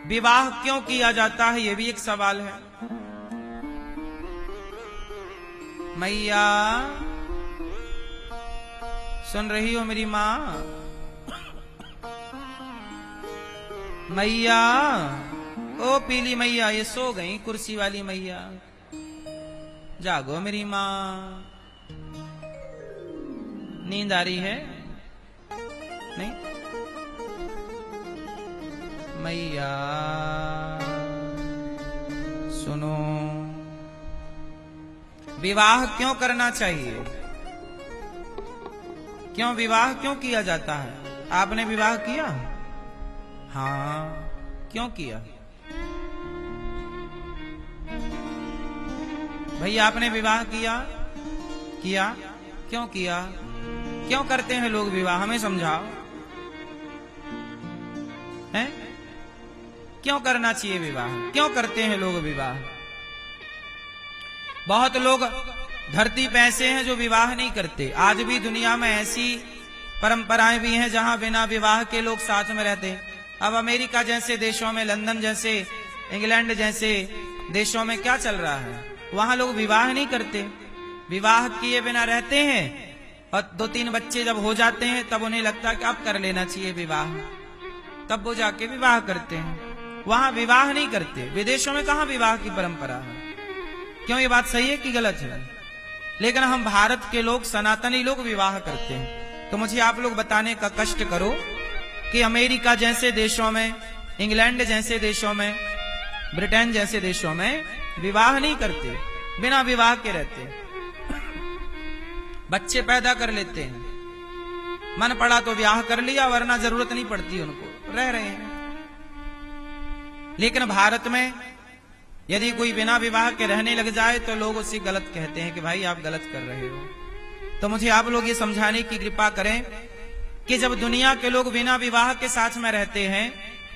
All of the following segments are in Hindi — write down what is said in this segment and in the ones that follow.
विवाह क्यों किया जाता है, यह भी एक सवाल है। मैया सुन रही हो मेरी माँ? मैया, ओ पीली मैया, ये सो गई कुर्सी वाली मैया, जागो मेरी माँ। नींद आ रही है? नहीं? मैया सुनो, विवाह क्यों करना चाहिए? क्यों विवाह क्यों किया जाता है? आपने विवाह किया? हाँ, क्यों किया? भैया आपने विवाह किया? किया? क्यों किया? क्यों करते हैं लोग विवाह, हमें समझाओ। हैं? क्यों करना चाहिए विवाह? क्यों करते हैं लोग विवाह? बहुत लोग धरती पे ऐसे हैं जो विवाह नहीं करते। आज भी दुनिया में ऐसी परंपराएं भी हैं जहां बिना विवाह के लोग साथ में रहते हैं। अब अमेरिका जैसे देशों में, लंदन जैसे, इंग्लैंड जैसे देशों में क्या चल रहा है? वहां लोग विवाह नहीं करते, विवाह किए बिना रहते हैं, और 2-3 बच्चे जब हो जाते हैं तब उन्हें लगता है कि अब कर लेना चाहिए विवाह, तब वो जाके विवाह करते हैं। वहां विवाह नहीं करते। विदेशों में कहां विवाह की परंपरा है? क्यों, ये बात सही है कि गलत है? लेकिन हम भारत के लोग, सनातनी लोग विवाह करते हैं। तो मुझे आप लोग बताने का कष्ट करो कि अमेरिका जैसे देशों में, इंग्लैंड जैसे देशों में, ब्रिटेन जैसे देशों में विवाह नहीं करते, बिना विवाह के रहते हैं, बच्चे पैदा कर लेते हैं, मन पड़ा तो ब्याह कर लिया, वरना जरूरत नहीं पड़ती उनको, रह रहे हैं। लेकिन भारत में यदि कोई बिना विवाह के रहने लग जाए तो लोग उसे गलत कहते हैं कि भाई आप गलत कर रहे हो। तो मुझे आप लोग ये समझाने की कृपा करें कि जब दुनिया के लोग बिना विवाह के साथ में रहते हैं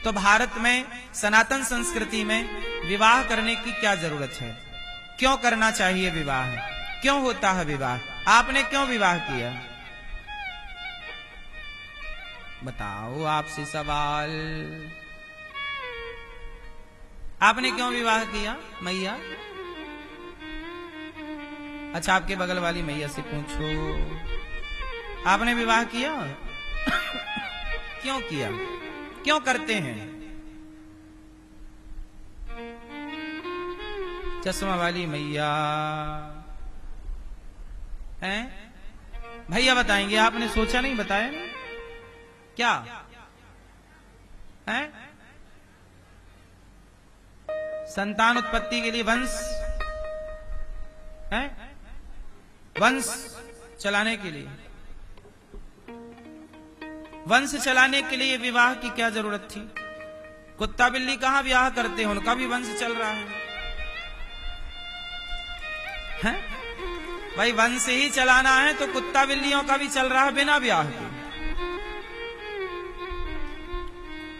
तो भारत में, सनातन संस्कृति में विवाह करने की क्या जरूरत है? क्यों करना चाहिए विवाह? क्यों होता है विवाह? आपने क्यों विवाह किया? बताओ, आपसे सवाल। आपने क्यों विवाह किया मैया? अच्छा, आपके बगल वाली मैया से पूछो, आपने विवाह किया? क्यों किया? क्यों करते हैं? चश्मा वाली मैया हैं? भैया बताएंगे, आपने सोचा नहीं, बताया ना? क्या हैं? संतान उत्पत्ति के लिए, वंश है, वंश चलाने के लिए, वंश चलाने के लिए विवाह की क्या जरूरत थी? कुत्ता बिल्ली कहां ब्याह करते हैं, उनका भी वंश चल रहा है? भाई वंश ही चलाना है तो कुत्ता बिल्लियों का भी चल रहा है बिना ब्याह के।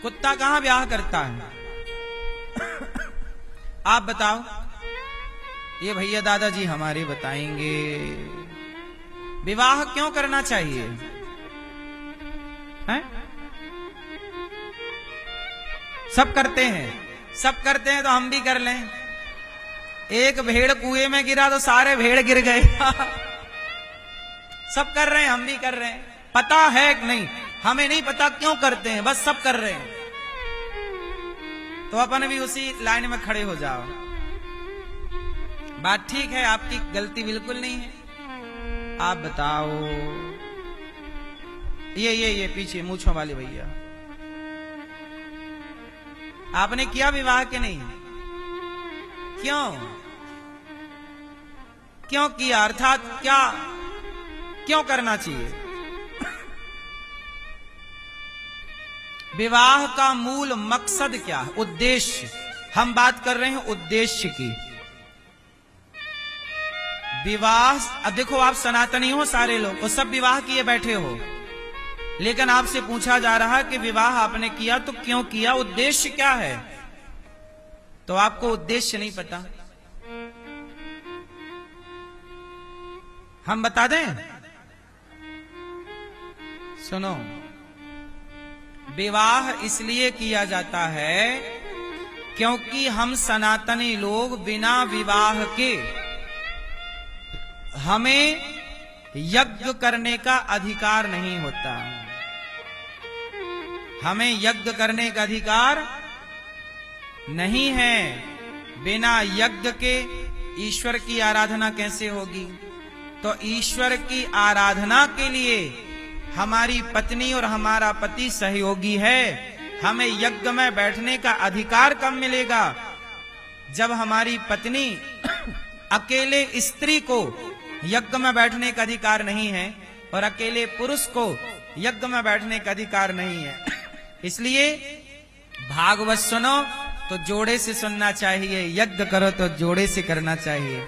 कुत्ता कहां ब्याह करता है? आप बताओ, ये भैया दादाजी हमारे बताएंगे विवाह क्यों करना चाहिए हैं? सब करते हैं, सब करते हैं तो हम भी कर लें। एक भेड़ कुएं में गिरा तो सारे भेड़ गिर गए। सब कर रहे हैं, हम भी कर रहे हैं। पता है कि नहीं? हमें नहीं पता क्यों करते हैं, बस सब कर रहे हैं। तो अपन भी उसी लाइन में खड़े हो जाओ। बात ठीक है, आपकी गलती बिल्कुल नहीं है। आप बताओ, ये पीछे मूंछों वाले भैया, आपने किया विवाह के नहीं? क्यों? क्यों किया? अर्थात क्या, क्यों करना चाहिए? विवाह का मूल मकसद क्या है? उद्देश्य। हम बात कर रहे हैं उद्देश्य की। विवाह, अब देखो, आप सनातनी हो सारे लोग, और सब विवाह किए बैठे हो, लेकिन आपसे पूछा जा रहा है कि विवाह आपने किया तो क्यों किया, उद्देश्य क्या है? तो आपको उद्देश्य नहीं पता। हम बता दें? सुनो, विवाह इसलिए किया जाता है क्योंकि हम सनातनी लोग बिना विवाह के हमें यज्ञ करने का अधिकार नहीं होता। हमें यज्ञ करने का अधिकार नहीं है। बिना यज्ञ के ईश्वर की आराधना कैसे होगी? तो ईश्वर की आराधना के लिए हमारी पत्नी और हमारा पति सहयोगी है। हमें यज्ञ में बैठने का अधिकार कब मिलेगा? जब हमारी पत्नी अकेले स्त्री को यज्ञ में बैठने का अधिकार नहीं है और अकेले पुरुष को यज्ञ में बैठने का अधिकार नहीं है। इसलिए भागवत सुनो तो जोड़े से सुनना चाहिए, यज्ञ करो तो जोड़े से करना चाहिए।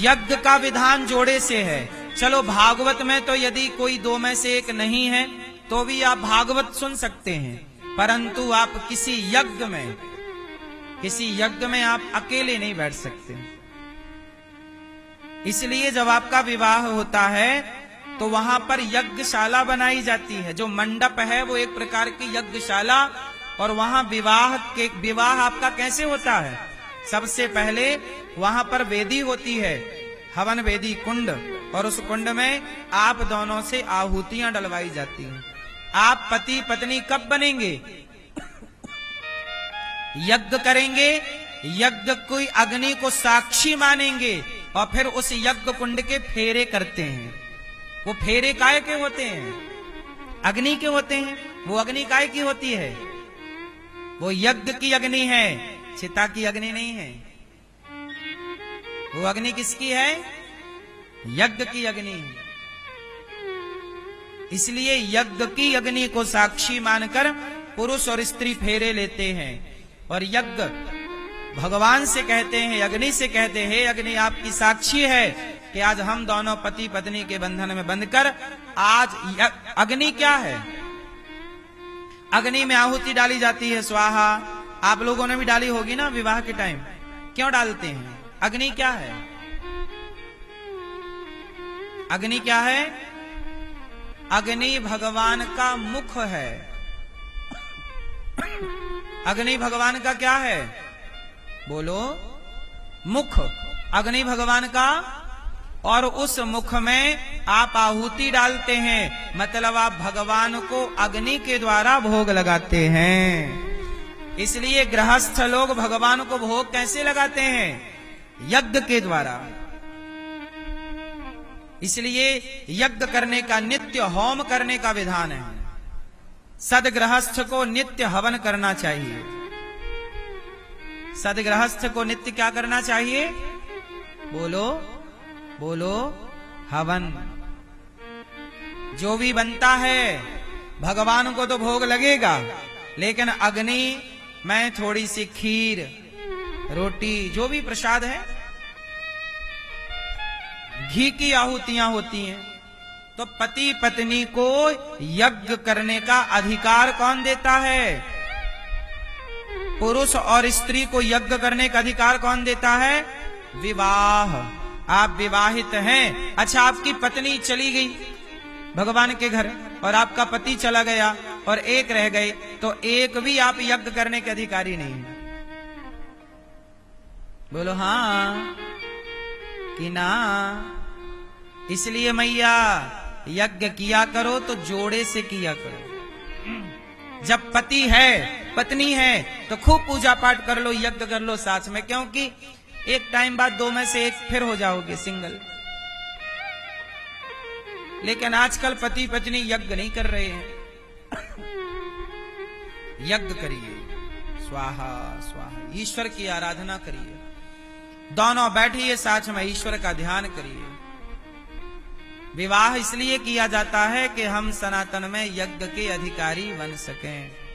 यज्ञ का विधान जोड़े से है। चलो भागवत में तो यदि कोई दो में से एक नहीं है तो भी आप भागवत सुन सकते हैं, परंतु आप किसी यज्ञ में आप अकेले नहीं बैठ सकते। इसलिए जब आपका विवाह होता है तो वहां पर यज्ञशाला बनाई जाती है। जो मंडप है वो एक प्रकार की यज्ञशाला, और वहां विवाह आपका कैसे होता है? सबसे पहले वहां पर वेदी होती है, हवन वेदी कुंड, और उस कुंड में आप दोनों से आहुतियां डलवाई जाती हैं। आप पति पत्नी कब बनेंगे? यज्ञ करेंगे, यज्ञ की अग्नि को साक्षी मानेंगे और फिर उस यज्ञ कुंड के फेरे करते हैं। वो फेरे काय के होते हैं? अग्नि के होते हैं। वो अग्नि काय की होती है? वो यज्ञ की अग्नि है, चिता की अग्नि नहीं है। वो अग्नि किसकी है? यज्ञ की अग्नि है। इसलिए यज्ञ की अग्नि को साक्षी मानकर पुरुष और स्त्री फेरे लेते हैं। और यज्ञ भगवान से कहते हैं, अग्नि से कहते हैं, अग्नि आपकी साक्षी है कि आज हम दोनों पति पत्नी के बंधन में बंधकर आज अग्नि क्या है? अग्नि में आहुति डाली जाती है, स्वाहा। आप लोगों ने भी डाली होगी ना विवाह के टाइम। क्यों डालते हैं? अग्नि क्या है? अग्नि क्या है? अग्नि भगवान का मुख है। अग्नि भगवान का क्या है? बोलो, मुख। अग्नि भगवान का, और उस मुख में आप आहुति डालते हैं, मतलब आप भगवान को अग्नि के द्वारा भोग लगाते हैं। इसलिए गृहस्थ लोग भगवान को भोग कैसे लगाते हैं? यज्ञ के द्वारा। इसलिए यज्ञ करने का, नित्य होम करने का विधान है। सदगृहस्थ को नित्य हवन करना चाहिए। सदगृहस्थ को नित्य क्या करना चाहिए? बोलो बोलो, हवन। जो भी बनता है भगवान को तो भोग लगेगा, लेकिन अग्नि में थोड़ी सी खीर, रोटी, जो भी प्रसाद है, घी की आहुतियां होती हैं। तो पति पत्नी को यज्ञ करने का अधिकार कौन देता है? पुरुष और स्त्री को यज्ञ करने का अधिकार कौन देता है? विवाह। आप विवाहित हैं, अच्छा आपकी पत्नी चली गई भगवान के घर और आपका पति चला गया और एक रह गए, तो एक भी आप यज्ञ करने के अधिकारी नहीं है। बोलो हाँ कि ना? इसलिए मैया यज्ञ किया करो तो जोड़े से किया करो। जब पति है पत्नी है तो खूब पूजा पाठ कर लो, यज्ञ कर लो साथ में, क्योंकि एक टाइम बाद दो में से एक फिर हो जाओगे सिंगल। लेकिन आजकल पति पत्नी यज्ञ नहीं कर रहे हैं। यज्ञ करिए, स्वाहा स्वाहा, ईश्वर की आराधना करिए, दोनों बैठिए साथ में, ईश्वर का ध्यान करिए। विवाह इसलिए किया जाता है कि हम सनातन में यज्ञ के अधिकारी बन सकें।